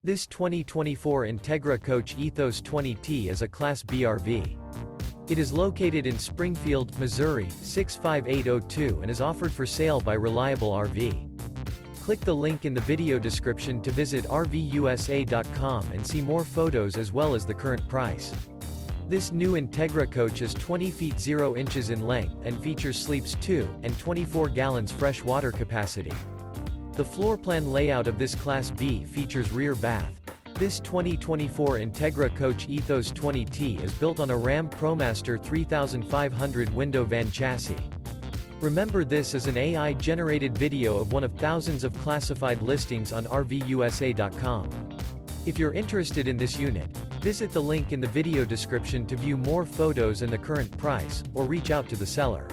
This 2024 Entegra Coach Ethos 20T is a Class B RV. It is located in Springfield, Missouri, 65802 and is offered for sale by Reliable RV. Click the link in the video description to visit RVUSA.com and see more photos as well as the current price. This new Entegra Coach is 20 feet 0 inches in length and features sleeps 2 and 24 gallons fresh water capacity. The floor plan layout of this Class B features rear bath. This 2024 Entegra Coach Ethos 20T is built on a RAM ProMaster 3500 window van chassis. Remember, this is an AI-generated video of one of thousands of classified listings on RVUSA.com. If you're interested in this unit, visit the link in the video description to view more photos and the current price, or reach out to the seller.